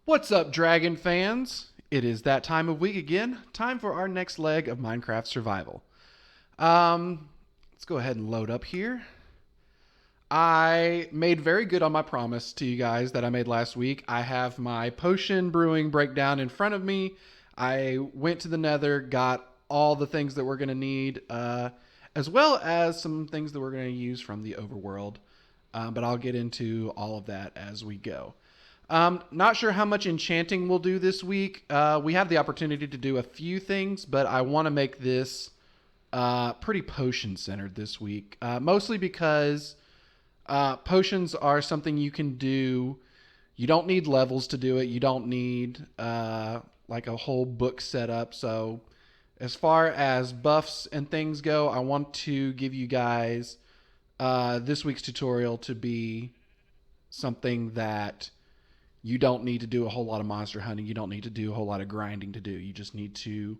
What's up, Dragon fans? It is that time of week again. Time for our next leg of Minecraft Survival. Let's go ahead and load up here. I made very good on my promise to you guys that I made last week. I have my potion brewing breakdown in front of me. I went to the nether, got all the things that we're going to need, as well as some things that we're going to use from the overworld. But I'll get into all of that as we go. Not sure how much enchanting we'll do this week. We have the opportunity to do a few things, but I want to make this pretty potion centered this week. Mostly because potions are something you can do. You don't need levels to do it. You don't need like a whole book set up. So as far as buffs and things go, I want to give you guys this week's tutorial to be something that you don't need to do a whole lot of monster hunting. You don't need to do a whole lot of grinding to do. You just need to,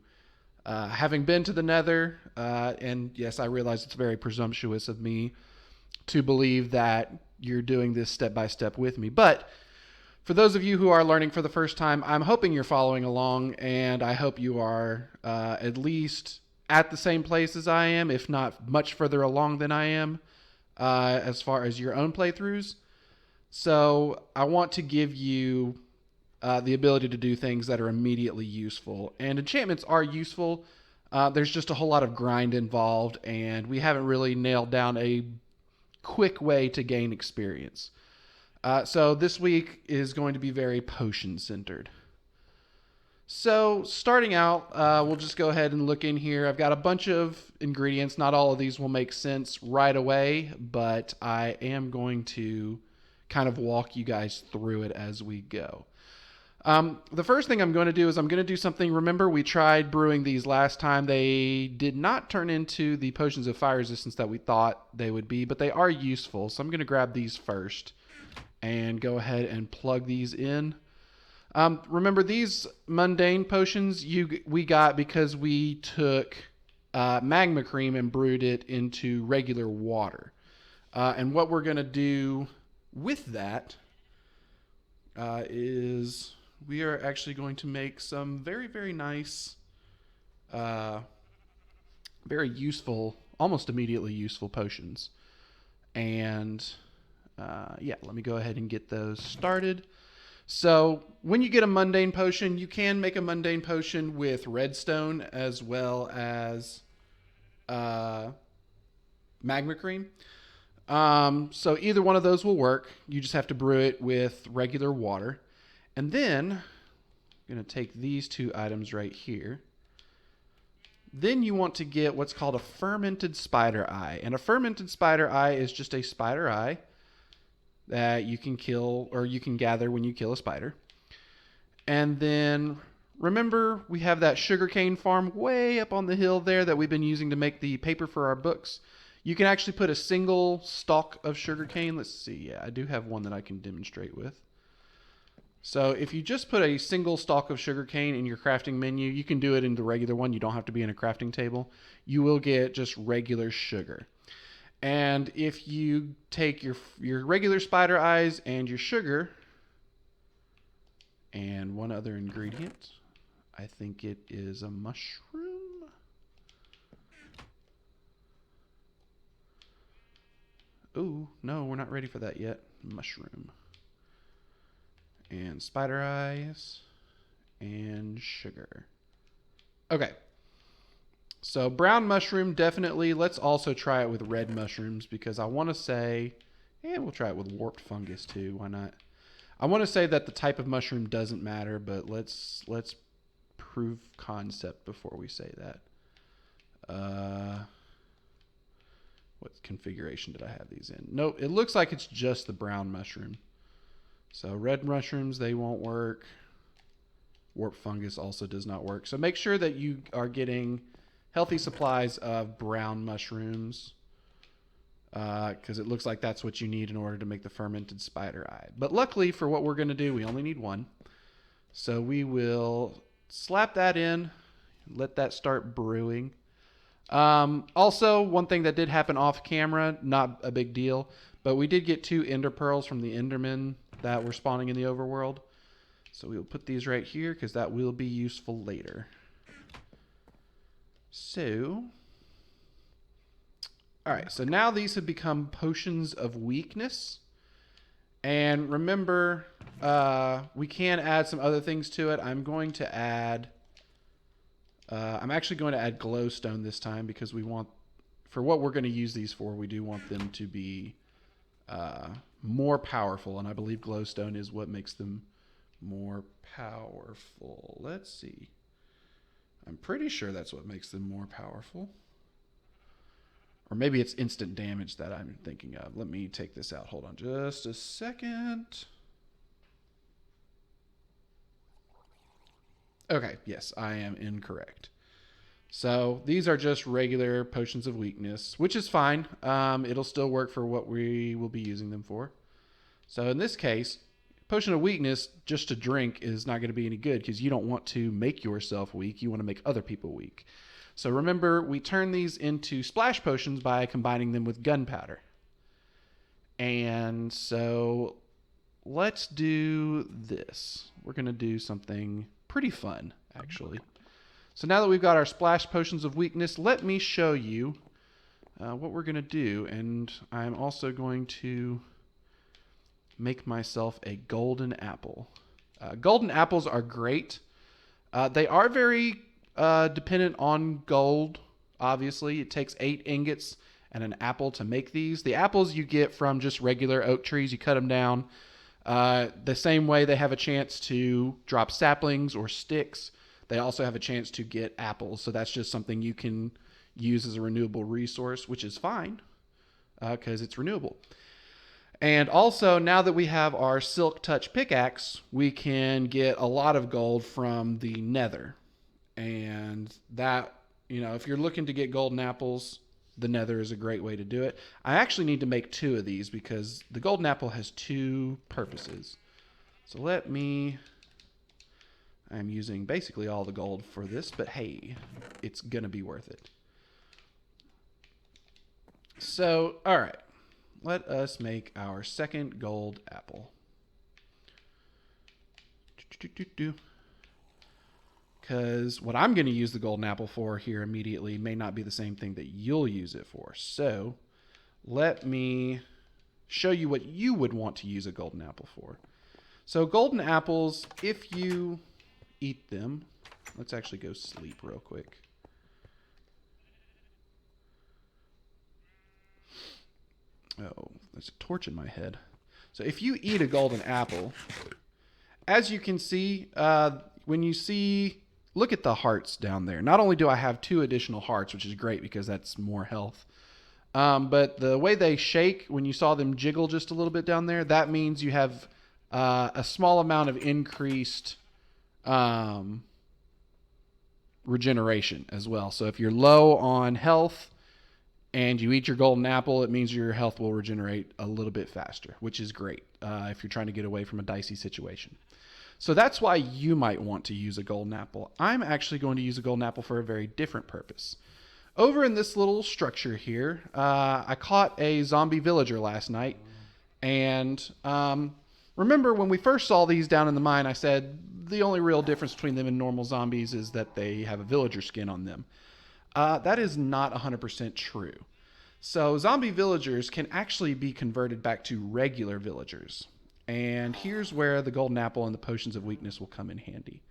having been to the nether, and yes, I realize it's very presumptuous of me to believe that you're doing this step by step with me. But for those of you who are learning for the first time, I'm hoping you're following along, and I hope you are at least at the same place as I am, if not much further along than I am, as far as your own playthroughs. So I want to give you the ability to do things that are immediately useful. And enchantments are useful. There's just a whole lot of grind involved, and we haven't really nailed down a quick way to gain experience. So this week is going to be very potion-centered. So starting out, we'll just go ahead and look in here. I've got a bunch of ingredients. Not all of these will make sense right away, but I am going to kind of walk you guys through it as we go. The first thing I'm going to do is I'm going to do something. Remember, we tried brewing these last time. They did not turn into the potions of fire resistance that we thought they would be, but they are useful. So I'm going to grab these first and go ahead and plug these in. Remember, these mundane potions we got because we took magma cream and brewed it into regular water. And what we're going to do with that is we are actually going to make some very, very nice, very useful, almost immediately useful potions. And yeah, let me go ahead and get those started. So when you get a mundane potion, you can make a mundane potion with redstone as well as magma cream. So either one of those will work. You just have to brew it with regular water. And then I'm going to take these two items right here. Then you want to get what's called a fermented spider eye. And a fermented spider eye is just a spider eye that you can kill or you can gather when you kill a spider. And then remember, we have that sugarcane farm way up on the hill there that we've been using to make the paper for our books. You can actually put a single stalk of sugarcane. Let's see. Yeah, I do have one that I can demonstrate with. So if you just put a single stalk of sugarcane in your crafting menu, you can do it in the regular one. You don't have to be in a crafting table. You will get just regular sugar. And if you take your regular spider eyes and your sugar and one other ingredient, I think it is a mushroom. Oh, no, we're not ready for that yet. Mushroom. And spider eyes. And sugar. Okay. So brown mushroom, definitely. Let's also try it with red mushrooms because I want to say, and we'll try it with warped fungus too. Why not? I want to say that the type of mushroom doesn't matter, but let's prove concept before we say that. What configuration did I have these in? Nope, it looks like it's just the brown mushroom. So red mushrooms, they won't work. Warp fungus also does not work. So make sure that you are getting healthy supplies of brown mushrooms because it looks like that's what you need in order to make the fermented spider eye. But luckily for what we're going to do, we only need one. So we will slap that in, let that start brewing. Also, one thing that did happen off camera, not a big deal, but we did get 2 ender pearls from the endermen that were spawning in the overworld. So we'll put these right here because that will be useful later. So, all right, so now these have become potions of weakness. And remember, we can add some other things to it. I'm actually going to add glowstone this time because we want, for what we're going to use these for, we do want them to be more powerful. And I believe glowstone is what makes them more powerful. Let's see. I'm pretty sure that's what makes them more powerful. Or maybe it's instant damage that I'm thinking of. Let me take this out. Hold on just a second. Okay, yes, I am incorrect. So these are just regular potions of weakness, which is fine. It'll still work for what we will be using them for. So in this case, potion of weakness just to drink is not going to be any good because you don't want to make yourself weak. You want to make other people weak. So remember, we turn these into splash potions by combining them with gunpowder. And so let's do this. We're going to do something pretty fun, actually. So now that we've got our splash potions of weakness, let me show you what we're going to do. And I'm also going to make myself a golden apple. Golden apples are great. They are very dependent on gold, obviously. It takes 8 ingots and an apple to make these. The apples you get from just regular oak trees. You cut them down. The same way they have a chance to drop saplings or sticks, they also have a chance to get apples. So that's just something you can use as a renewable resource, which is fine because it's renewable. And also, now that we have our Silk Touch pickaxe, we can get a lot of gold from the nether. And that, if you're looking to get golden apples, the nether is a great way to do it. I actually need to make 2 of these because the golden apple has 2 purposes. So I'm using basically all the gold for this, but hey, it's going to be worth it. So, all right. Let us make our second gold apple. Because what I'm going to use the golden apple for here immediately may not be the same thing that you'll use it for. So let me show you what you would want to use a golden apple for. So golden apples, if you eat them, let's actually go sleep real quick. Oh, there's a torch in my head. So if you eat a golden apple, as you can see, look at the hearts down there. Not only do I have 2 additional hearts, which is great because that's more health, but the way they shake, when you saw them jiggle just a little bit down there, that means you have a small amount of increased regeneration as well. So if you're low on health and you eat your golden apple, it means your health will regenerate a little bit faster, which is great if you're trying to get away from a dicey situation. So that's why you might want to use a golden apple. I'm actually going to use a golden apple for a very different purpose. Over in this little structure here, I caught a zombie villager last night. And remember when we first saw these down in the mine, I said the only real difference between them and normal zombies is that they have a villager skin on them. That is not 100% true. So zombie villagers can actually be converted back to regular villagers. And here's where the golden apple and the potions of weakness will come in handy.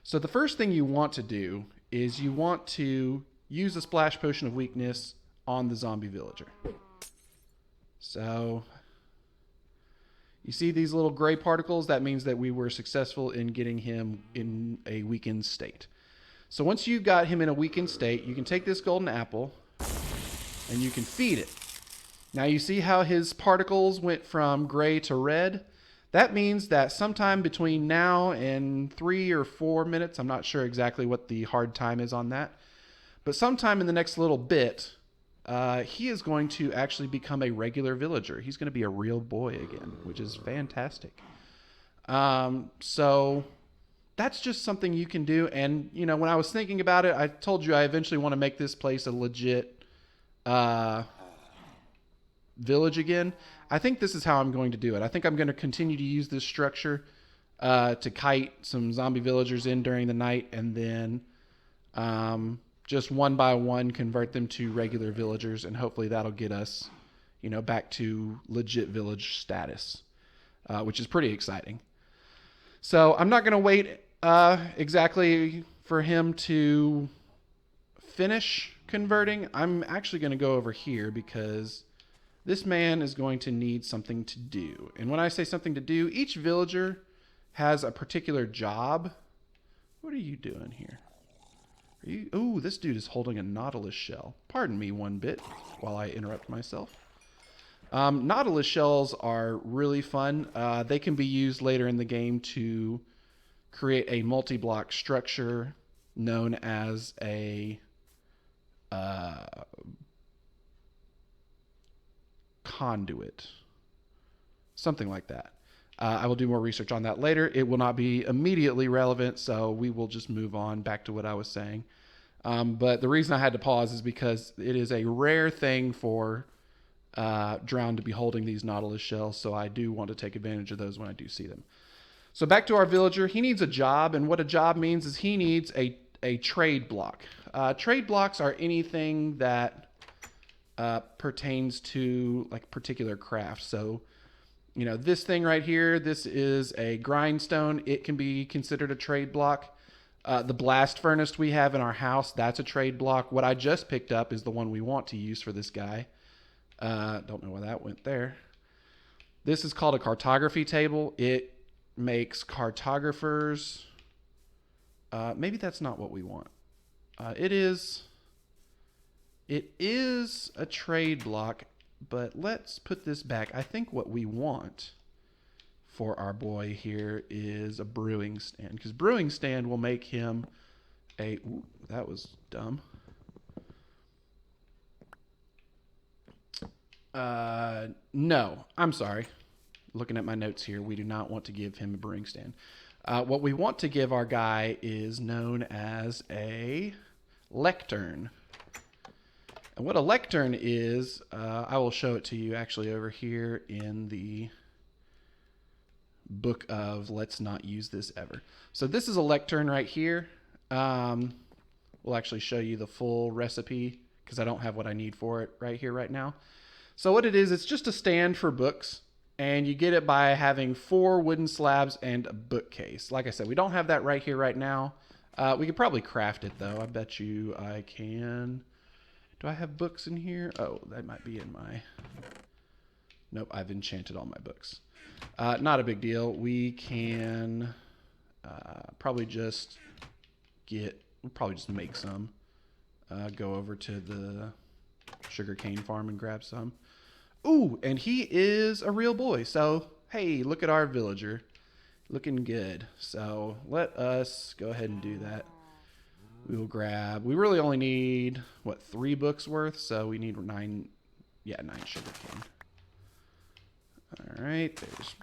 So the first thing you want to do is you want to use a splash potion of weakness on the zombie villager. So you see these little gray particles? That means that we were successful in getting him in a weakened state. So once you've got him in a weakened state, you can take this golden apple and you can feed it. Now you see how his particles went from gray to red? That means that sometime between now and 3 or 4 minutes, I'm not sure exactly what the hard time is on that, but sometime in the next little bit, he is going to actually become a regular villager. He's going to be a real boy again, which is fantastic. So that's just something you can do. And, when I was thinking about it, I told you I eventually want to make this place a legit village again. I think this is how I'm going to do it. I think I'm going to continue to use this structure to kite some zombie villagers in during the night, and then just one by one convert them to regular villagers, and hopefully that'll get us, back to legit village status, which is pretty exciting. So I'm not going to wait exactly for him to finish converting. I'm actually going to go over here because this man is going to need something to do. And when I say something to do, each villager has a particular job. What are you doing here? Oh, this dude is holding a nautilus shell. Pardon me one bit while I interrupt myself. Nautilus shells are really fun. They can be used later in the game to create a multi-block structure known as a conduit. Something like that. I will do more research on that later. It will not be immediately relevant, so we will just move on back to what I was saying. But the reason I had to pause is because it is a rare thing for drowned to be holding these nautilus shells, so I do want to take advantage of those when I do see them. So back to our villager. He needs a job, and what a job means is he needs a trade block. Trade blocks are anything that pertains to like particular craft. So, this thing right here, this is a grindstone. It can be considered a trade block. The blast furnace we have in our house, that's a trade block. What I just picked up is the one we want to use for this guy. Don't know why that went there. This is called a cartography table. It makes cartographers. Maybe that's not what we want. It is a trade block, but let's put this back. I think what we want for our boy here is a brewing stand, because brewing stand will make him a... Ooh, that was dumb. No, I'm sorry. Looking at my notes here, we do not want to give him a brewing stand. What we want to give our guy is known as a lectern. And what a lectern is, I will show it to you actually over here in the book of Let's Not Use This Ever. So this is a lectern right here. We'll actually show you the full recipe because I don't have what I need for it right here right now. So what it is, it's just a stand for books, and you get it by having 4 wooden slabs and a bookcase. Like I said, we don't have that right here right now. We could probably craft it though. I bet you I can. Do I have books in here? Oh, that might be in my... Nope, I've enchanted all my books. Not a big deal. We can probably just make some. Go over to the sugarcane farm and grab some. Ooh, and he is a real boy. So, hey, look at our villager. Looking good. So, let us go ahead and do that. We will grab... We really only need, 3 books worth? So, we need 9... Yeah, 9 sugarcane. All right, there's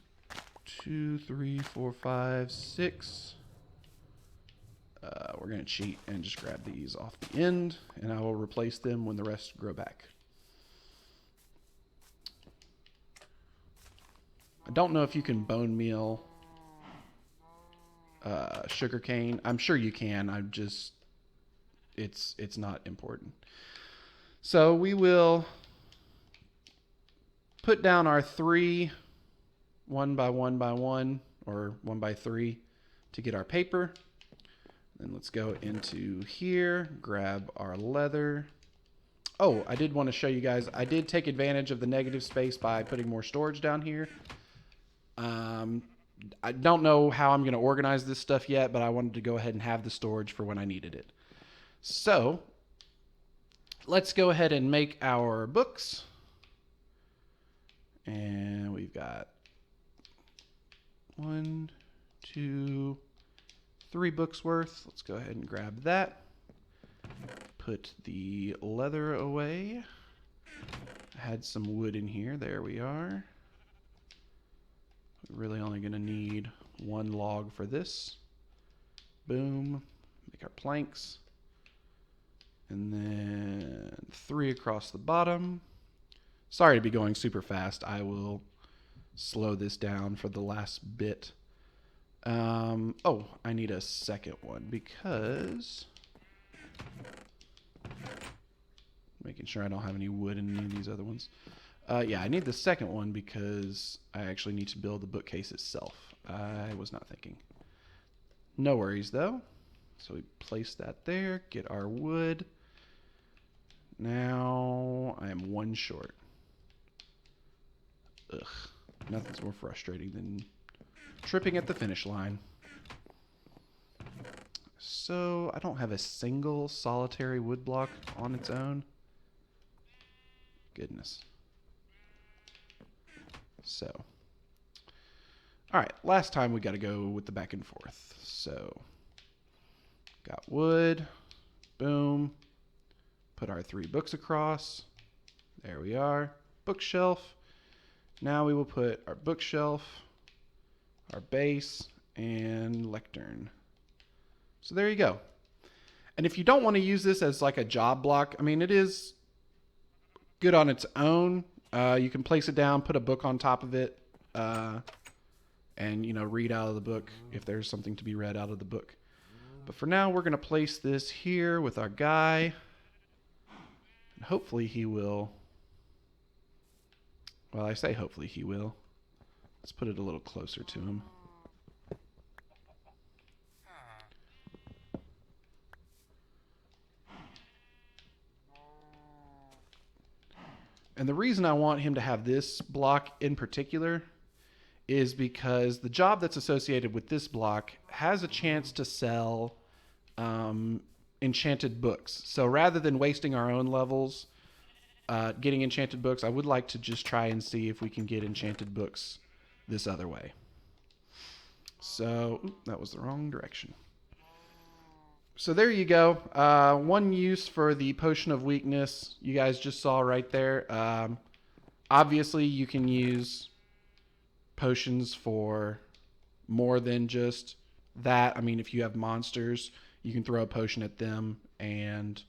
2, 3, 4, 5, 6. We're going to cheat and just grab these off the end, and I will replace them when the rest grow back. I don't know if you can bone meal sugarcane. I'm sure you can. It's not important. So we will put down our 3 1 by 1 by 1 or 1 by 3 to get our paper. Then let's go into here, grab our leather. Oh, I did want to show you guys, I did take advantage of the negative space by putting more storage down here. I don't know how I'm going to organize this stuff yet, but I wanted to go ahead and have the storage for when I needed it. So, let's go ahead and make our books. And we've got 1, 2, 3 books worth. Let's go ahead and grab that. Put the leather away. I had some wood in here. There we are. We're really only going to need 1 log for this. Boom. Make our planks. And then 3 across the bottom. Sorry to be going super fast. I will slow this down for the last bit. Oh, I need a second one because... Making sure I don't have any wood in any of these other ones. Yeah, I need the second one because I actually need to build the bookcase itself. I was not thinking. No worries, though. So we place that there, get our wood. Now I am one short. Ugh, nothing's more frustrating than tripping at the finish line. So I don't have a single solitary wood block on its own. Goodness. So, all right, last time we got to go with the back and forth. So, got wood, boom, put our 3 books across. There we are, bookshelf. Now we will put our bookshelf, our base, and lectern. So there you go. And if you don't want to use this as like a job block, I mean, it is good on its own. You can place it down, put a book on top of it, and, you know, read out of the book if there's something to be read out of the book. But for now, we're going to place this here with our guy. And hopefully he will... Well, I say hopefully he will. Let's put it a little closer to him. And the reason I want him to have this block in particular is because the job that's associated with this block has a chance to sell enchanted books. So rather than wasting our own levels getting enchanted books, I would like to just try and see if we can get enchanted books this other way. So, that was the wrong direction. So there you go. One use for the Potion of Weakness. You guys just saw right there. Obviously, you can use potions for more than just that. I mean, if you have monsters, you can throw a potion at them and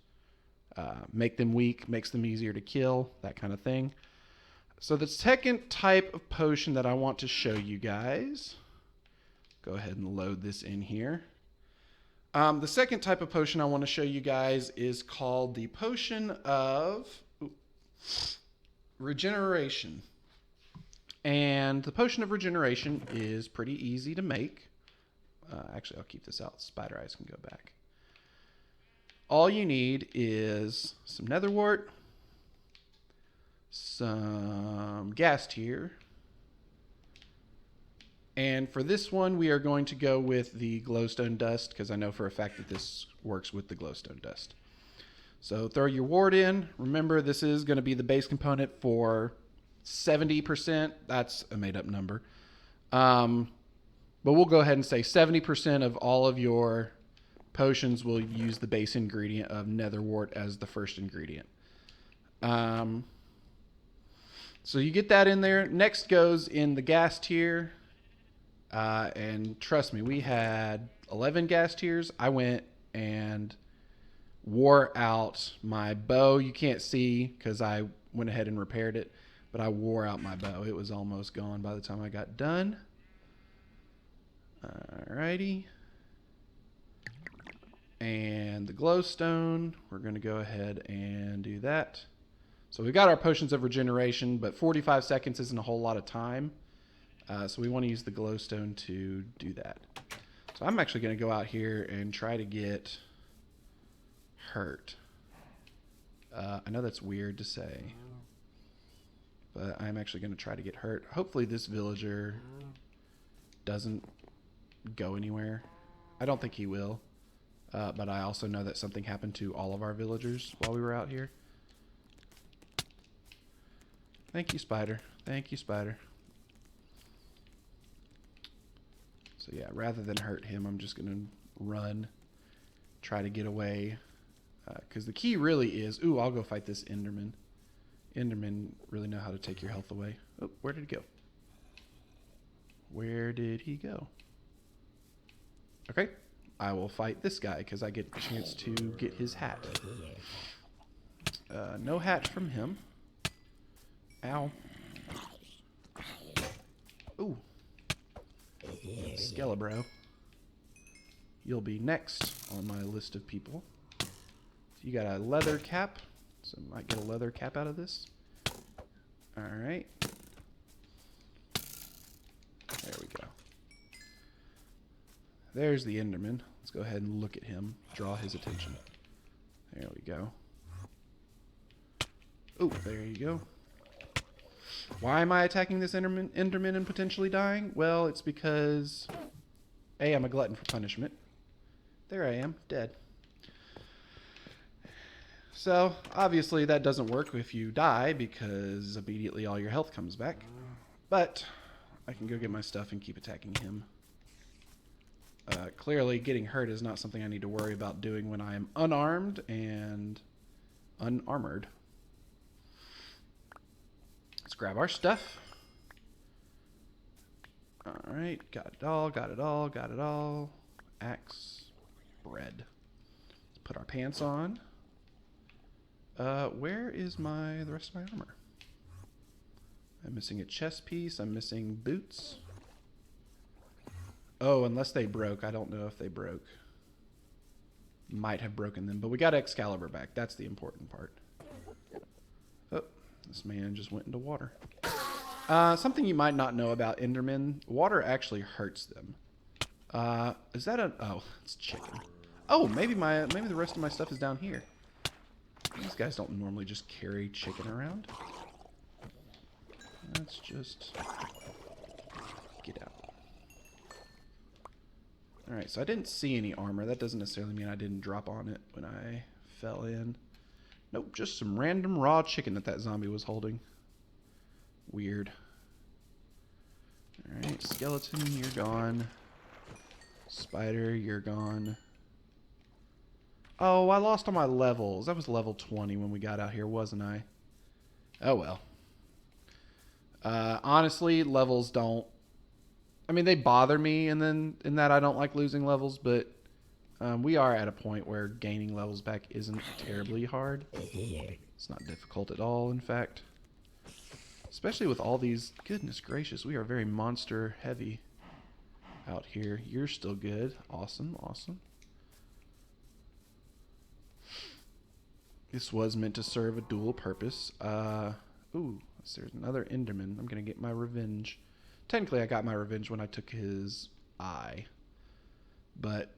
make them weak, makes them easier to kill, that kind of thing. So the second type of potion that I want to show you guys, go ahead and load this in here. The second type of potion I want to show you guys is called the Potion of Regeneration. And the Potion of Regeneration is pretty easy to make. Actually, I'll keep this out. Spider eyes can go back. All you need is some netherwort, some gas tier, and for this one, we are going to go with the glowstone dust because I know for a fact that this works with the glowstone dust. So throw your wart in. Remember, this is going to be the base component for 70%. That's a made-up number. But we'll go ahead and say 70% of all of your potions will use the base ingredient of netherwort as the first ingredient. So you get that in there. Next goes in the gas tier. And trust me, we had 11 gas tiers. I went and wore out my bow. You can't see because I went ahead and repaired it, but I wore out my bow. It was almost gone by the time I got done. Alrighty. And the glowstone, we're going to go ahead and do that. So we've got our potions of regeneration, but 45 seconds isn't a whole lot of time. So we want to use the glowstone to do that. So I'm actually going to go out here and try to get hurt. I know that's weird to say, but I'm actually going to try to get hurt. Hopefully this villager doesn't go anywhere. I don't think he will. But I also know that something happened to all of our villagers while we were out here. Thank you, spider. Thank you, spider. So yeah, rather than hurt him, I'm just going to run, try to get away. Because the key really is... Ooh, I'll go fight this Enderman. Endermen really know how to take your health away. Oh, where did he go? Where did he go? Okay. I will fight this guy because I get a chance to get his hat. No hat from him. Ow. Ooh. Skelebro, you'll be next on my list of people. So you got a leather cap, so I might get a leather cap out of this. Alright. There we go. There's the Enderman. Let's go ahead and look at him, draw his attention. There we go. Oh, there you go. Why am I attacking this Enderman and potentially dying? Well, it's because A, I'm a glutton for punishment. There I am, dead. So, obviously that doesn't work if you die because immediately all your health comes back. But I can go get my stuff and keep attacking him. Clearly, getting hurt is not something I need to worry about doing when I am unarmed and unarmored. Let's grab our stuff. Alright, got it all, got it all, got it all. Axe, bread. Let's put our pants on. Where is the rest of my armor? I'm missing a chest piece, I'm missing boots. Oh, unless they broke. I don't know if they broke. Might have broken them, but we got Excalibur back. That's the important part. Oh, this man just went into water. Something you might not know about Endermen. Water actually hurts them. Is that a... Oh, it's chicken. Oh, maybe the rest of my stuff is down here. These guys don't normally just carry chicken around. Let's just get out. Alright, so I didn't see any armor. That doesn't necessarily mean I didn't drop on it when I fell in. Nope, just some random raw chicken that zombie was holding. Weird. Alright, skeleton, you're gone. Spider, you're gone. Oh, I lost all my levels. That was level 20 when we got out here, wasn't I? Oh well. Honestly, levels don't... I mean, they bother me in that I don't like losing levels, but we are at a point where gaining levels back isn't terribly hard. It's not difficult at all, in fact. Especially with all these... Goodness gracious, we are very monster heavy out here. You're still good. Awesome, awesome. This was meant to serve a dual purpose. Ooh, there's another Enderman. I'm going to get my revenge. Technically, I got my revenge when I took his eye. But,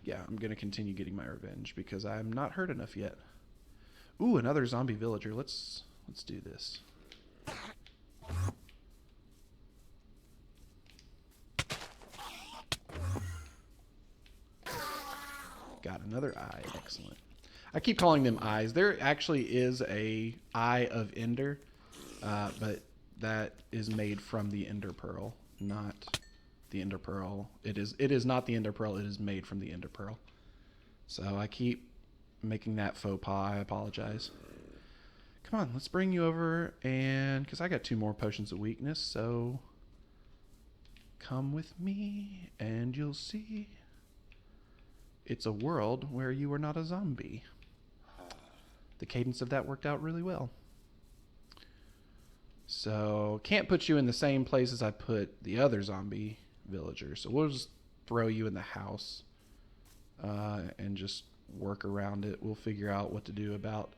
yeah, I'm going to continue getting my revenge because I'm not hurt enough yet. Ooh, another zombie villager. Let's do this. Got another eye. Excellent. I keep calling them eyes. There actually is a eye of Ender, but that is made from the Ender Pearl, not the Ender Pearl. It is not the Ender Pearl. It is made from the Ender Pearl. So I keep making that faux pas. I apologize. Come on, let's bring you over, and because I got 2 more potions of weakness, so come with me, and you'll see. It's a world where you are not a zombie. The cadence of that worked out really well. So, can't put you in the same place as I put the other zombie villager. So we'll just throw you in the house and just work around it. We'll figure out what to do about...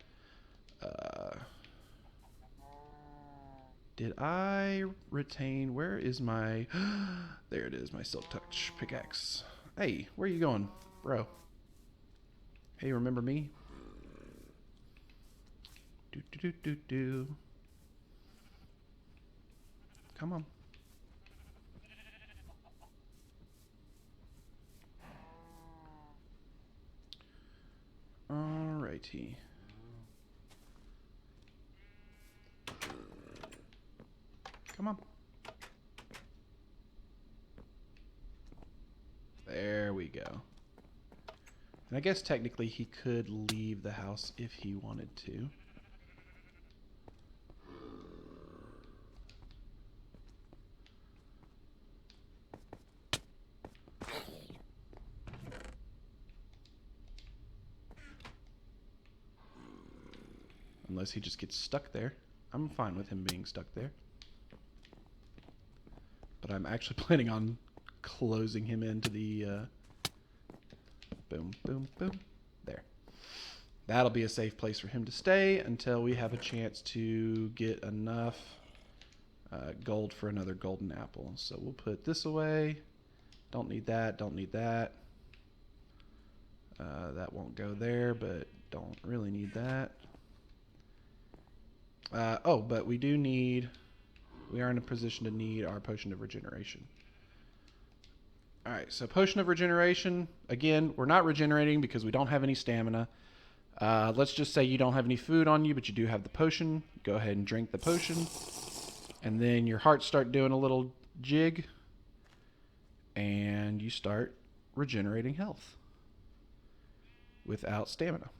did I retain... Where is my... There it is, my Silk Touch pickaxe. Hey, where are you going, bro? Hey, remember me? Do. Come on. Alrighty. Come on. There we go. And I guess technically he could leave the house if he wanted to. Unless he just gets stuck there. I'm fine with him being stuck there. But I'm actually planning on closing him into the boom, boom, boom. There. That'll be a safe place for him to stay until we have a chance to get enough gold for another golden apple. So we'll put this away. Don't need that. Don't need that. That won't go there, but don't really need that. But we are in a position to need our potion of regeneration. All right, so potion of regeneration. Again, we're not regenerating because we don't have any stamina. Let's just say you don't have any food on you, but you do have the potion. Go ahead and drink the potion. And then your hearts start doing a little jig. And you start regenerating health without stamina.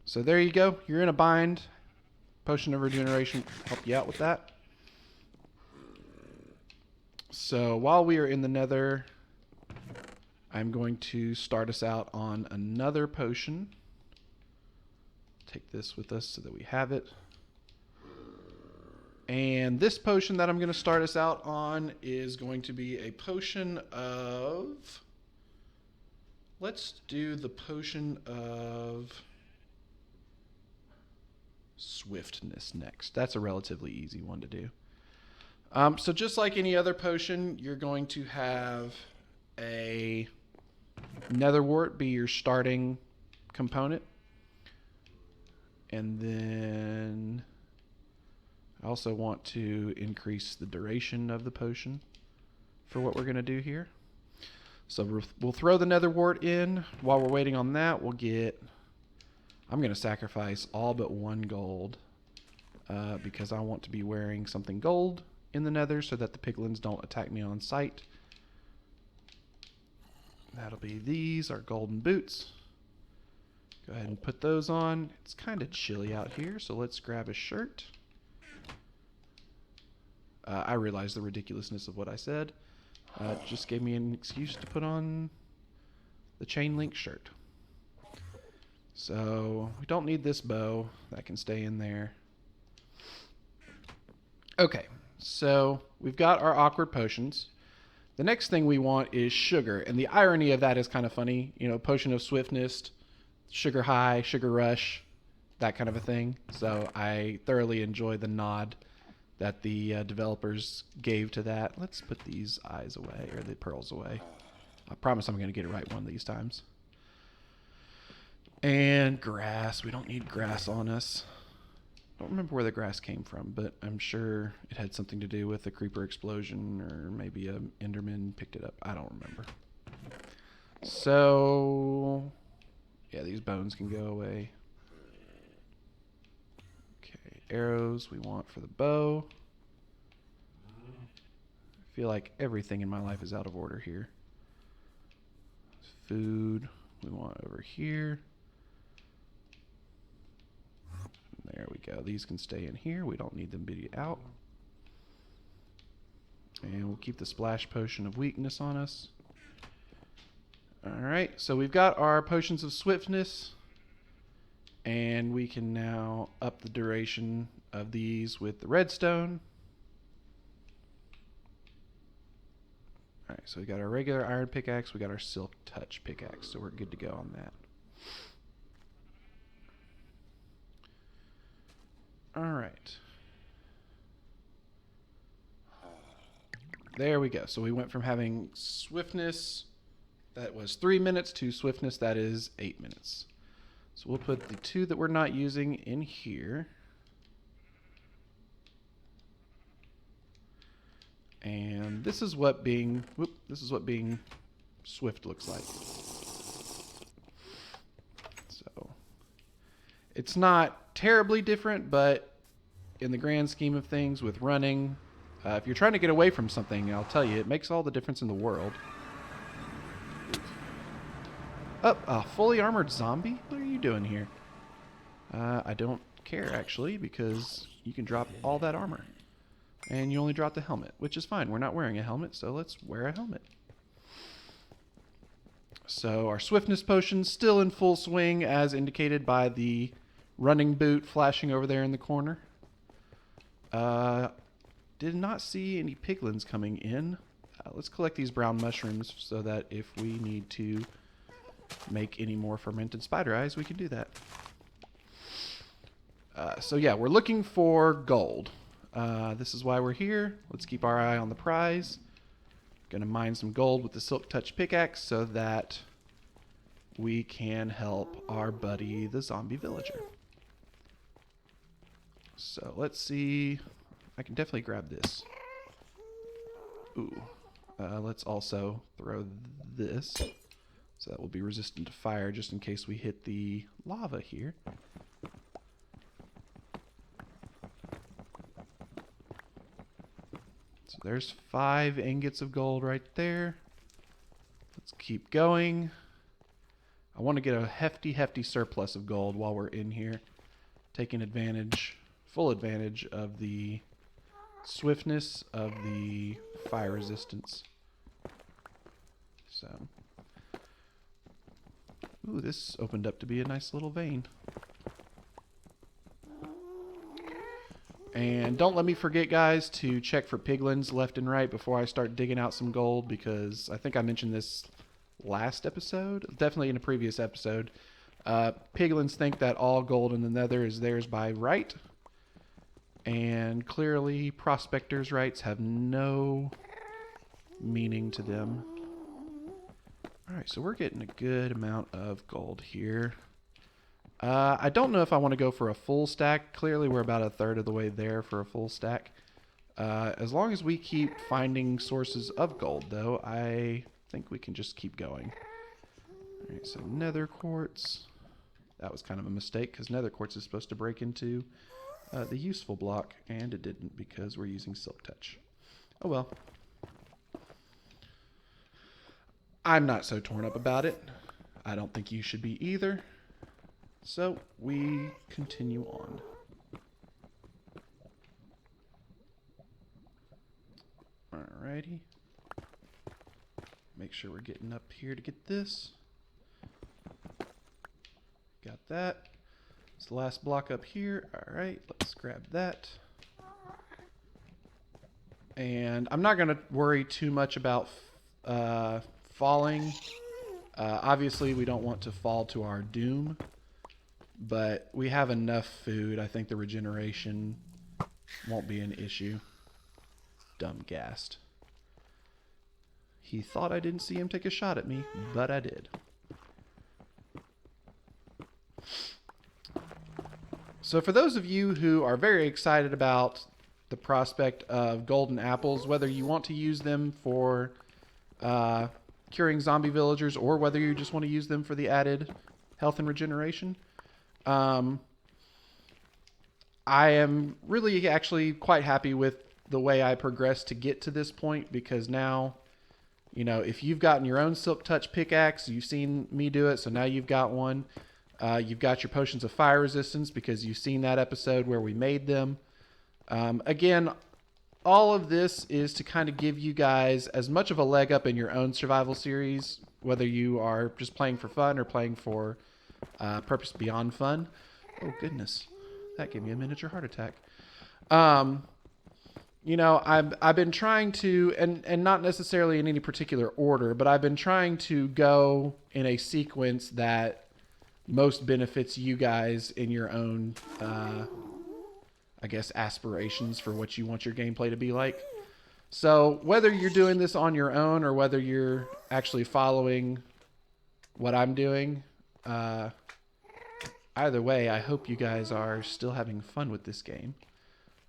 So there you go. You're in a bind. Potion of regeneration help you out with that. So while we are in the nether, I'm going to start us out on another potion. Take this with us so that we have it. And this potion that I'm going to start us out on is going to be a potion of... Let's do the potion of swiftness next. That's a relatively easy one to do. So just like any other potion, you're going to have a nether wart be your starting component. And then I also want to increase the duration of the potion for what we're going to do here. So we'll throw the nether wart in. While we're waiting on that, we'll get... I'm going to sacrifice all but 1 gold because I want to be wearing something gold in the nether so that the piglins don't attack me on sight. That'll be these, our golden boots. Go ahead and put those on. It's kind of chilly out here, so let's grab a shirt. I realize the ridiculousness of what I said. It just gave me an excuse to put on the chain link shirt. So we don't need this bow. That can stay in there. Okay, so we've got our awkward potions. The next thing we want is sugar. And the irony of that is kind of funny. You know, potion of swiftness, sugar high, sugar rush, that kind of a thing. So I thoroughly enjoy the nod that the developers gave to that. Let's put these eyes away, or the pearls away. I promise I'm going to get it right one of these times. And grass. We don't need grass on us. Don't remember where the grass came from, but I'm sure it had something to do with a creeper explosion, or maybe a enderman picked it up. I don't remember. So, yeah, these bones can go away. Okay, arrows we want for the bow. I feel like everything in my life is out of order here. Food we want over here. There we go. These can stay in here. We don't need them to be out. And we'll keep the splash potion of weakness on us. Alright, so we've got our potions of swiftness. And we can now up the duration of these with the redstone. Alright, so we got our regular iron pickaxe. We got our silk touch pickaxe. So we're good to go on that. Alright. There we go. So we went from having swiftness that was 3 minutes to swiftness that is 8 minutes. So we'll put the 2 that we're not using in here. And this is what being swift looks like. So it's not terribly different, but in the grand scheme of things with running, if you're trying to get away from something, I'll tell you, it makes all the difference in the world. Oh, a fully armored zombie? What are you doing here? I don't care, actually, because you can drop all that armor. And you only drop the helmet, which is fine. We're not wearing a helmet, so let's wear a helmet. So our swiftness potion's still in full swing, as indicated by the running boot flashing over there in the corner. Did not see any piglins coming in. Let's collect these brown mushrooms so that if we need to make any more fermented spider eyes, we can do that. So yeah, we're looking for gold. This is why we're here. Let's keep our eye on the prize. Gonna mine some gold with the Silk Touch pickaxe so that we can help our buddy, the zombie villager. So let's see. I can definitely grab this. Ooh. Let's also throw this. So that will be resistant to fire just in case we hit the lava here. So there's 5 ingots of gold right there. Let's keep going. I want to get a hefty surplus of gold while we're in here. Taking advantage, full advantage of the swiftness of the fire resistance. So, ooh, this opened up to be a nice little vein. And don't let me forget, guys, to check for piglins left and right before I start digging out some gold, because I think I mentioned this last episode, definitely in a previous episode. Piglins think that all gold in the nether is theirs by right, and clearly prospectors' rights have no meaning to them. Alright, so we're getting a good amount of gold here. I don't know if I want to go for a full stack. Clearly we're about a third of the way there for a full stack. As long as we keep finding sources of gold, though, I think we can just keep going. Alright, so nether quartz. That was kind of a mistake, because nether quartz is supposed to break into the useful block, and it didn't because we're using Silk Touch. Oh well. I'm not so torn up about it. I don't think you should be either. So we continue on. Alrighty. Make sure we're getting up here to get this. Got that. It's the last block up here. Alright, let's grab that. And I'm not going to worry too much about falling. Obviously, we don't want to fall to our doom. But we have enough food. I think the regeneration won't be an issue. Dumb ghast. He thought I didn't see him take a shot at me, but I did. So for those of you who are very excited about the prospect of golden apples, whether you want to use them for curing zombie villagers or whether you just want to use them for the added health and regeneration, I am really actually quite happy with the way I progressed to get to this point, because now, you know, if you've gotten your own Silk Touch pickaxe, you've seen me do it, so now you've got one. You've got your potions of fire resistance because you've seen that episode where we made them. Again, all of this is to kind of give you guys as much of a leg up in your own survival series, whether you are just playing for fun or playing for purpose beyond fun. Oh goodness, that gave me a miniature heart attack. You know, I've been trying to, and not necessarily in any particular order, but I've been trying to go in a sequence that most benefits you guys in your own, I guess, aspirations for what you want your gameplay to be like. So whether you're doing this on your own or whether you're actually following what I'm doing, either way, I hope you guys are still having fun with this game.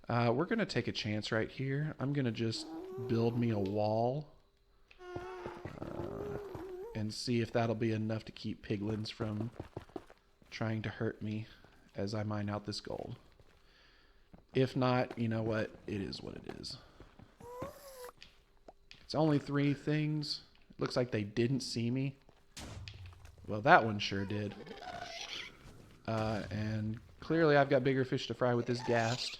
We're going to take a chance right here. I'm going to just build me a wall and see if that'll be enough to keep piglins from trying to hurt me as I mine out this gold. If not, you know what? It is what it is. It's only 3 things. Looks like they didn't see me. Well, that one sure did. And clearly I've got bigger fish to fry with this ghast.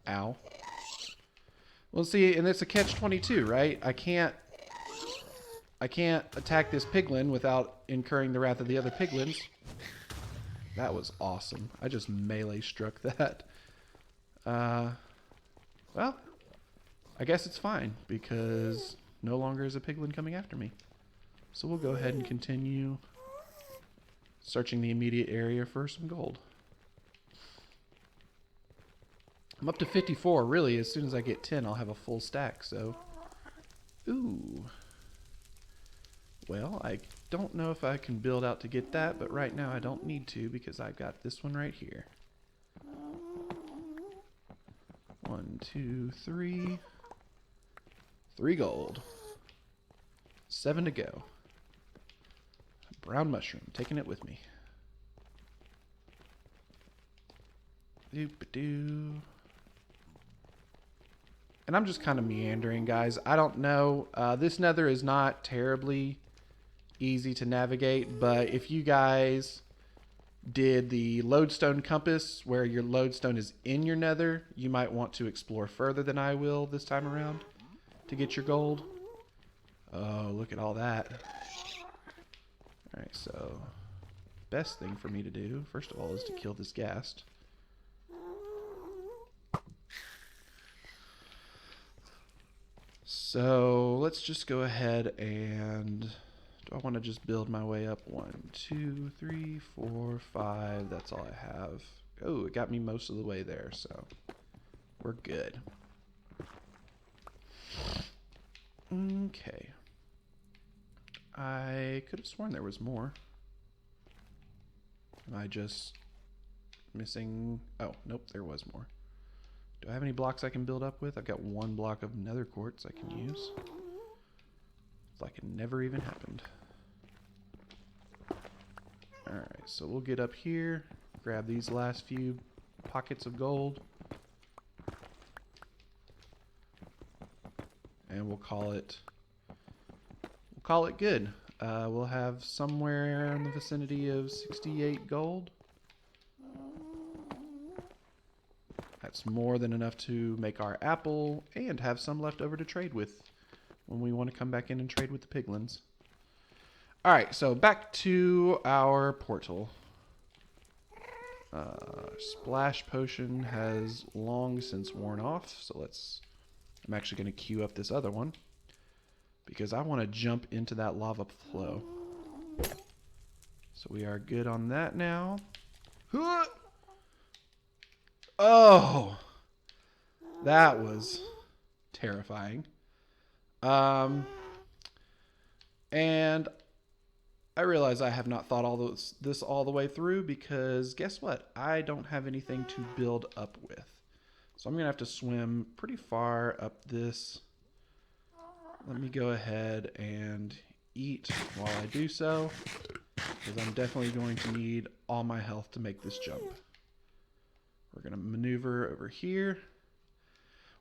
Ow. Well, see, and it's a catch-22, right? I can't attack this piglin without incurring the wrath of the other piglins. That was awesome. I just melee struck that. Well, I guess it's fine because no longer is a piglin coming after me. So we'll go ahead and continue searching the immediate area for some gold. I'm up to 54. Really, as soon as I get 10, I'll have a full stack. So, ooh. Well, I don't know if I can build out to get that, but right now I don't need to because I've got this one right here. 1, 2, 3. 3 gold. 7 to go. Brown mushroom, taking it with me. Doop-a-doo. And I'm just kind of meandering, guys. I don't know. This nether is not terribly easy to navigate, but if you guys did the lodestone compass where your lodestone is in your nether, you might want to explore further than I will this time around to get your gold. Oh, look at all that. Alright, so best thing for me to do, first of all, is to kill this ghast. So let's just go ahead and, do I want to just build my way up? 1, 2, 3, 4, 5. That's all I have. Oh, it got me most of the way there, so we're good. Okay. I could have sworn there was more. Am I just missing? Oh, nope, there was more. Do I have any blocks I can build up with? I've got 1 block of nether quartz I can use. It's like it never even happened. Alright, so we'll get up here, grab these last few pockets of gold, and we'll call it good. We'll have somewhere in the vicinity of 68 gold. That's more than enough to make our apple and have some left over to trade with when we want to come back in and trade with the piglins. Alright, so back to our portal. Splash potion has long since worn off, so I'm actually going to queue up this other one because I want to jump into that lava flow. So we are good on that now. Oh, that was terrifying. And I realize I have not thought this all the way through because guess what? I don't have anything to build up with. So I'm going to have to swim pretty far up this. Let me go ahead and eat while I do so, because I'm definitely going to need all my health to make this jump. We're going to maneuver over here.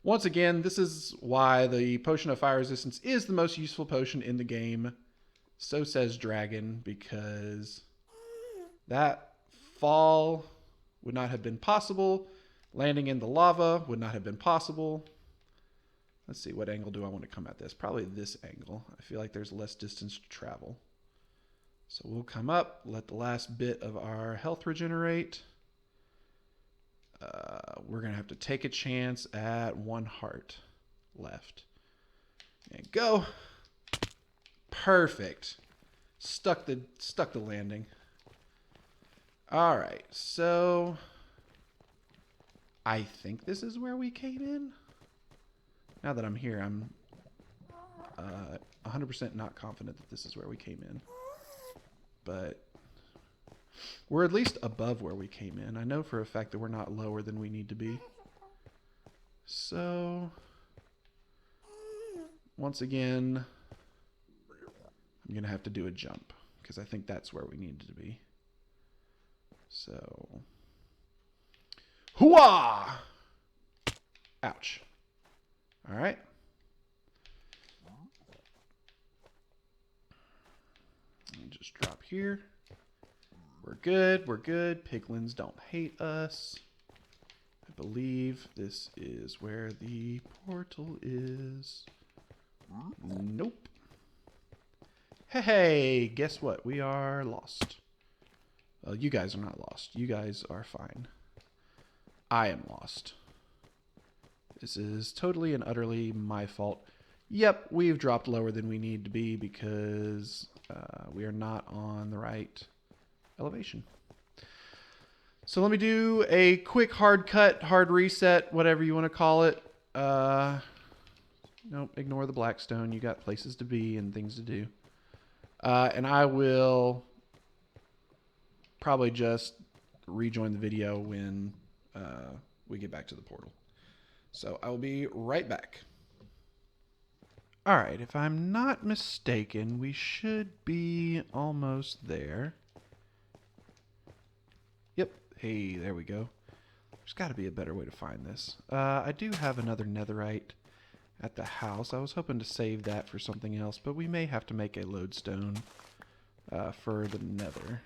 Once again, this is why the Potion of Fire Resistance is the most useful potion in the game. So says Dragon, because that fall would not have been possible. Landing in the lava would not have been possible. Let's see, what angle do I want to come at this? Probably this angle. I feel like there's less distance to travel. So we'll come up, let the last bit of our health regenerate. We're going to have to take a chance at 1 heart left. And go. Perfect. Stuck the landing. All right, so I think this is where we came in. Now that I'm here, I'm 100% not confident that this is where we came in. But we're at least above where we came in. I know for a fact that we're not lower than we need to be. So, once again, I'm going to have to do a jump because I think that's where we needed to be. So, hooah! Ouch. All right. Just drop here. We're good. We're good. Piglins don't hate us. I believe this is where the portal is. Nope. Hey, guess what? We are lost. Well, you guys are not lost. You guys are fine. I am lost. This is totally and utterly my fault. Yep, we've dropped lower than we need to be because we are not on the right elevation. So let me do a quick hard cut, hard reset, whatever you want to call it. Nope, ignore the blackstone. You got places to be and things to do. And I will probably just rejoin the video when we get back to the portal. So I will be right back. All right, if I'm not mistaken, we should be almost there. Yep, hey, there we go. There's got to be a better way to find this. I do have another netherite at the house. I was hoping to save that for something else, but we may have to make a lodestone for the nether.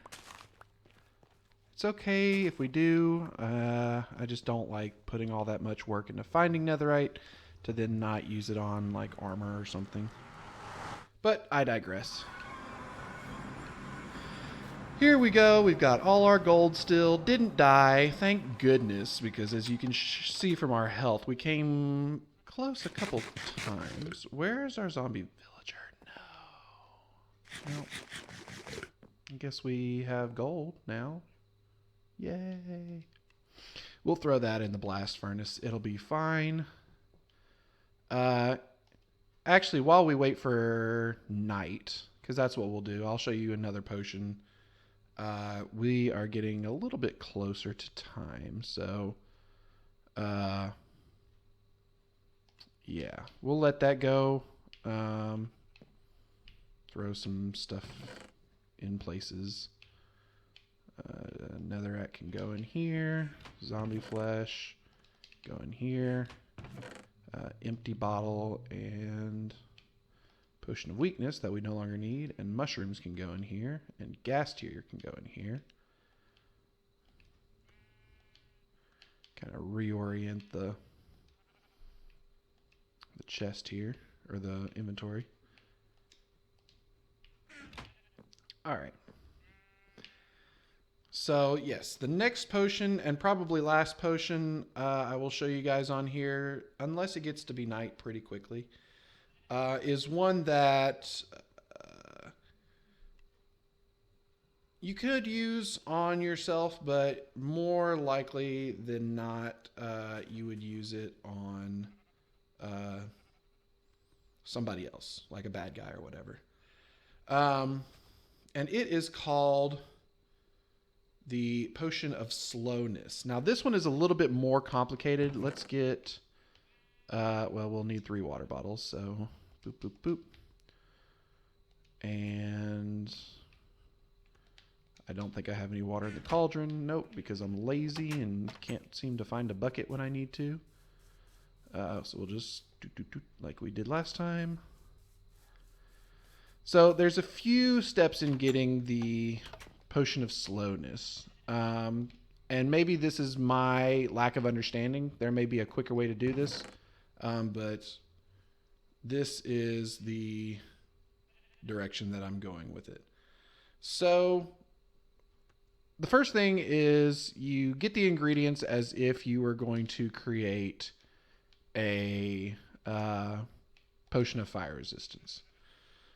It's okay if we do. I just don't like putting all that much work into finding netherite to then not use it on like armor or something. But I digress. Here we go. We've got all our gold still. Didn't die, thank goodness, because as you can see from our health, we came close a couple times. Where's our zombie villager? No. Nope. I guess we have gold now. Yay. We'll throw that in the blast furnace. It'll be fine. Actually, while we wait for night, because that's what we'll do, I'll show you another potion. We are getting a little bit closer to time, so yeah, we'll let that go. Throw some stuff in places. Netherite can go in here. Zombie flesh, go in here. Empty bottle and potion of weakness that we no longer need, and mushrooms can go in here, and gas tier can go in here. Kind of reorient the chest here, or the inventory. All right. So yes, the next potion, and probably last potion, I will show you guys on here, unless it gets to be night pretty quickly, is one that you could use on yourself, but more likely than not, you would use it on somebody else, like a bad guy or whatever. And it is called the Potion of Slowness. Now, this one is a little bit more complicated. Let's get, well, we'll need 3 water bottles, so boop, boop, boop. And I don't think I have any water in the cauldron. Nope, because I'm lazy and can't seem to find a bucket when I need to. So we'll just do like we did last time. So there's a few steps in getting the Potion of Slowness. And maybe this is my lack of understanding. There may be a quicker way to do this. But this is the direction that I'm going with it. So the first thing is you get the ingredients as if you were going to create a potion of fire resistance.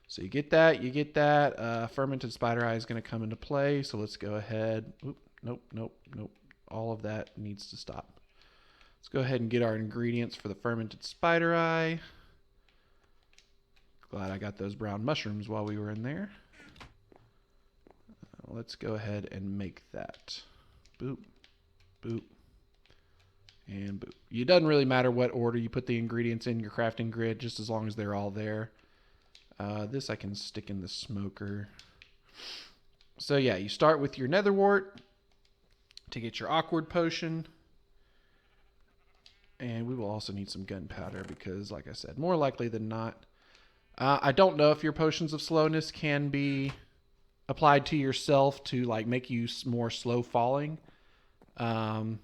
So you get that. Fermented spider eye is going to come into play. So let's go ahead. Oop, nope. All of that needs to stop. Let's go ahead and get our ingredients for the fermented spider eye. Glad I got those brown mushrooms while we were in there. Let's go ahead and make that. Boop, boop, and boop. It doesn't really matter what order you put the ingredients in your crafting grid, just as long as they're all there. This I can stick in the smoker. So yeah, you start with your nether wart to get your awkward potion. And we will also need some gunpowder because, like I said, more likely than not, I don't know if your potions of slowness can be applied to yourself to like make you more slow falling. I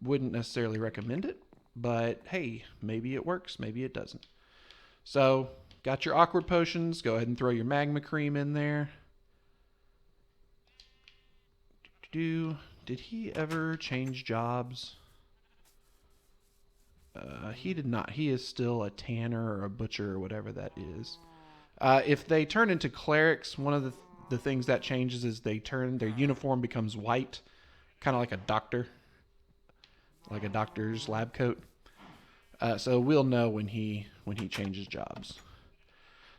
wouldn't necessarily recommend it, but hey, maybe it works, maybe it doesn't. So, got your awkward potions. Go ahead and throw your magma cream in there. Did he ever change jobs? He did not. He is still a tanner or a butcher or whatever that is. If they turn into clerics, one of the things that changes is their uniform becomes white, kind of like a doctor's lab coat. So we'll know when he changes jobs.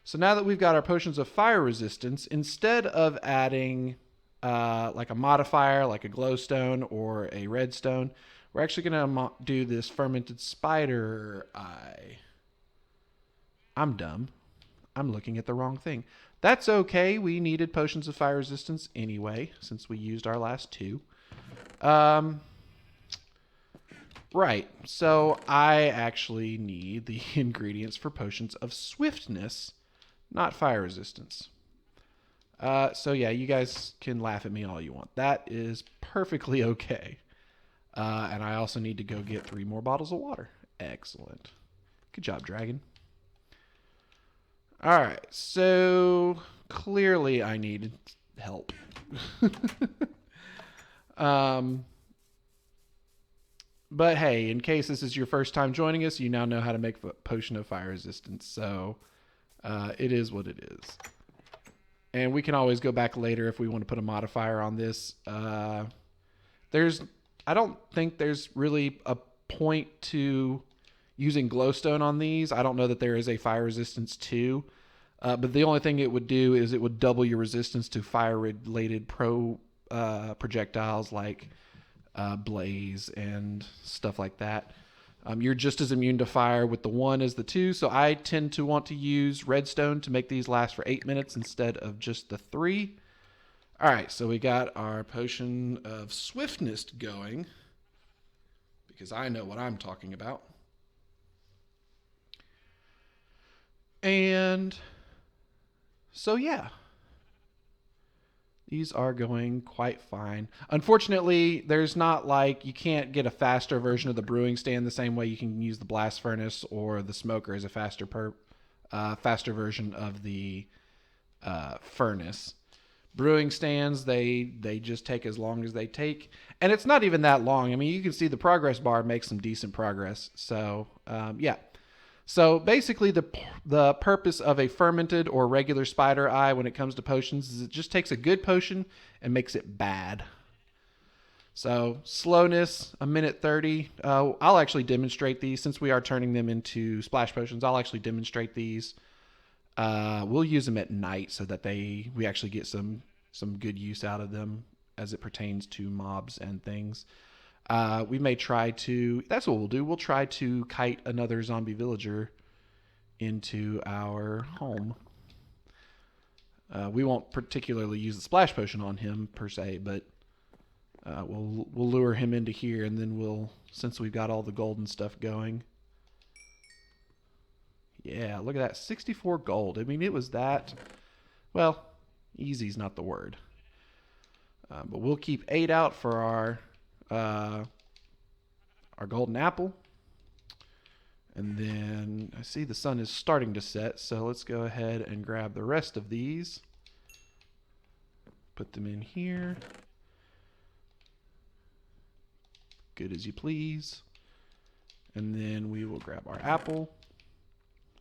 So now that we've got our potions of fire resistance, instead of adding like a modifier, like a glowstone or a redstone, we're actually going to do this fermented spider eye. I'm dumb. I'm looking at the wrong thing. That's okay. We needed potions of fire resistance anyway, since we used our last two. Right. So I actually need the ingredients for potions of swiftness, not fire resistance. So yeah, you guys can laugh at me all you want. That is perfectly okay. And I also need to go get 3 more bottles of water. Excellent. Good job, dragon. All right. So clearly I needed help. um, but hey, in case this is your first time joining us, you now know how to make a potion of fire resistance. So it is what it is. And we can always go back later if we want to put a modifier on this. I don't think there's really a point to using glowstone on these. I don't know that there is a fire resistance 2. But the only thing it would do is it would double your resistance to fire-related projectiles like blaze and stuff like that. You're just as immune to fire with the 1 as the 2, so I tend to want to use redstone to make these last for 8 minutes instead of just the 3. All right, so we got our potion of swiftness going, because I know what I'm talking about. And so yeah, these are going quite fine. Unfortunately, there's not like you can't get a faster version of the brewing stand the same way you can use the blast furnace or the smoker as a faster version of the furnace. Brewing stands, they just take as long as they take, and it's not even that long. I mean, you can see the progress bar makes some decent progress. So yeah. So basically, the purpose of a fermented or regular spider eye when it comes to potions is it just takes a good potion and makes it bad. So slowness, 1:30. I'll actually demonstrate these since we are turning them into splash potions. I'll actually demonstrate these. We'll use them at night so that we actually get some good use out of them as it pertains to mobs and things. We may try to. That's what we'll do. We'll try to kite another zombie villager into our home. We won't particularly use the splash potion on him per se, but we'll lure him into here, and then since we've got all the golden stuff going. Yeah, look at that, 64 gold. I mean, it was that. Well, easy's not the word, but we'll keep 8 out for our golden apple. And then I see the sun is starting to set, so let's go ahead and grab the rest of these. Put them in here. Good as you please. And then we will grab our apple.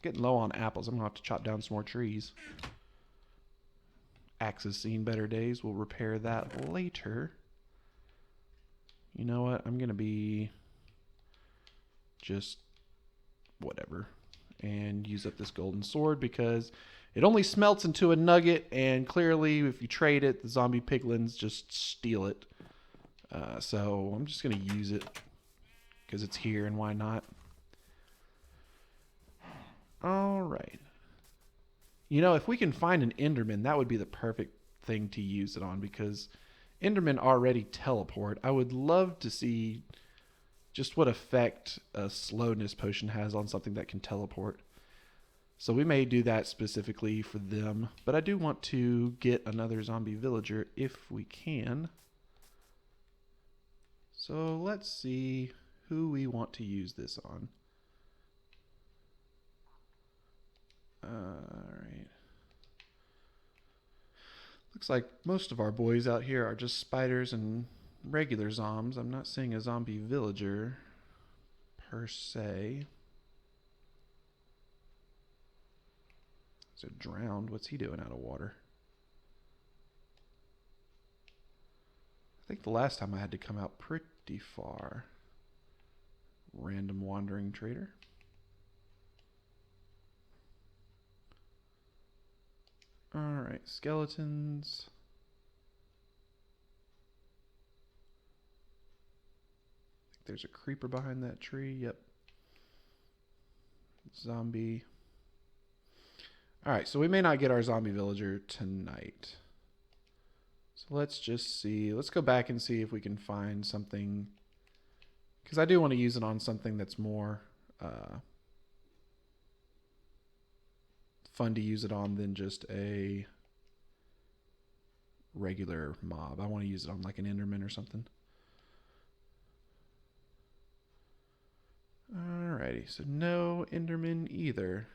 Getting low on apples. I'm going to have to chop down some more trees. Axe has seen better days. We'll repair that later. You know what? I'm going to be just whatever and use up this golden sword because it only smelts into a nugget, and clearly if you trade it, the zombie piglins just steal it. So I'm just going to use it because it's here, and why not? All right. You know, if we can find an Enderman, that would be the perfect thing to use it on because Endermen already teleport. I would love to see just what effect a slowness potion has on something that can teleport. So we may do that specifically for them, but I do want to get another zombie villager if we can. So let's see who we want to use this on. Alright. Looks like most of our boys out here are just spiders and regular zombs. I'm not seeing a zombie villager per se. So drowned. What's he doing out of water? I think the last time I had to come out pretty far. Random wandering trader. Alright, skeletons. I think there's a creeper behind that tree. Yep. Zombie. Alright, so we may not get our zombie villager tonight. So let's just see. Let's go back and see if we can find something. Because I do want to use it on something that's more fun to use it on than just a regular mob. I want to use it on like an Enderman or something. Alrighty, so no Enderman either.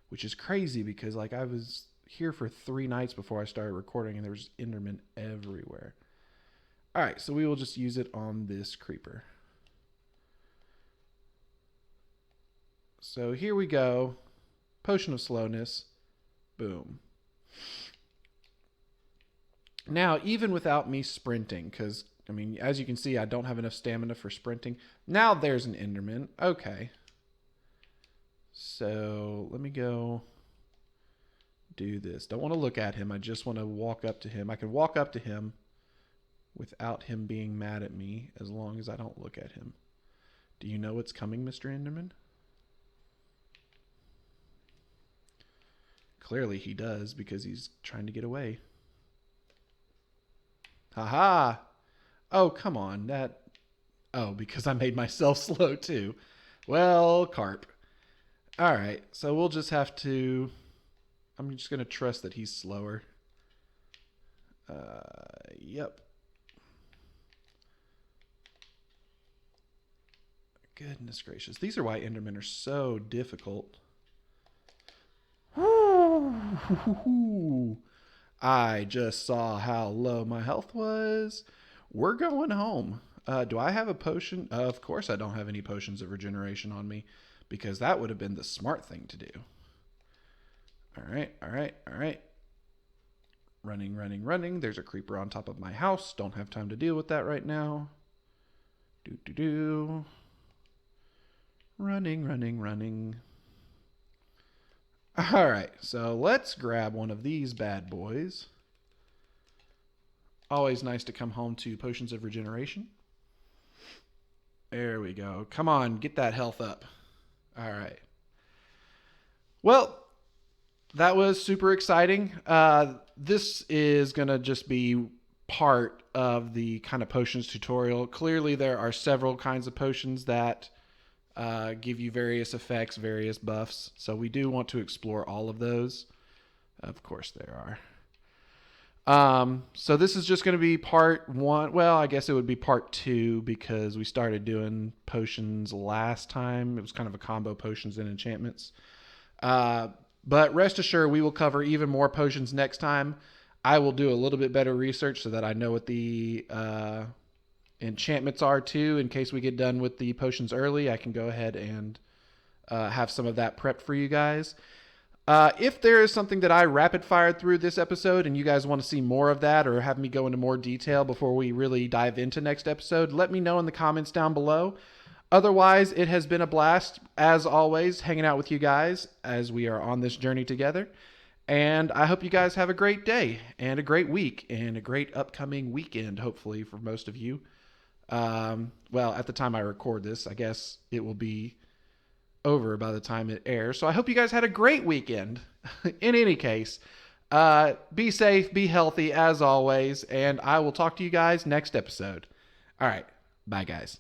Which is crazy because like I was here for 3 nights before I started recording and there was Enderman everywhere. Alright, so we will just use it on this creeper. So here we go. Potion of slowness. Boom. Now, even without me sprinting, because, I mean, as you can see, I don't have enough stamina for sprinting. Now there's an Enderman. Okay. So let me go do this. Don't want to look at him. I just want to walk up to him. I can walk up to him without him being mad at me as long as I don't look at him. Do you know what's coming, Mr. Enderman? Clearly he does because he's trying to get away. Haha! Oh, come on. Oh, because I made myself slow too. Well, carp. Alright, so we'll just have to... I'm just going to trust that he's slower. Yep. Goodness gracious. These are why Endermen are so difficult. I just saw how low my health was. We're going home. Do I have a potion? Of course I don't have any potions of regeneration on me because that would have been the smart thing to do. Alright. Running. There's a creeper on top of my house. Don't have time to deal with that right now. Running. Alright, so let's grab one of these bad boys. Always nice to come home to potions of regeneration. There we go. Come on, get that health up. Alright. Well, that was super exciting. This is going to just be part of the kind of potions tutorial. Clearly, there are several kinds of potions that give you various effects, various buffs. So we do want to explore all of those. Of course there are. So this is just going to be part 1. Well, I guess it would be part 2 because we started doing potions last time. It was kind of a combo potions and enchantments. But rest assured, we will cover even more potions next time. I will do a little bit better research so that I know what the enchantments are too. In case we get done with the potions early, I can go ahead and have some of that prepped for you guys. If there is something that I rapid fired through this episode and you guys want to see more of that or have me go into more detail before we really dive into next episode, let me know in the comments down below. Otherwise, it has been a blast, as always, hanging out with you guys as we are on this journey together. And I hope you guys have a great day and a great week and a great upcoming weekend, hopefully, for most of you. Well, at the time I record this, I guess it will be over by the time it airs. So I hope you guys had a great weekend. In any case, be safe, be healthy, as always, and I will talk to you guys next episode. All right. Bye, guys.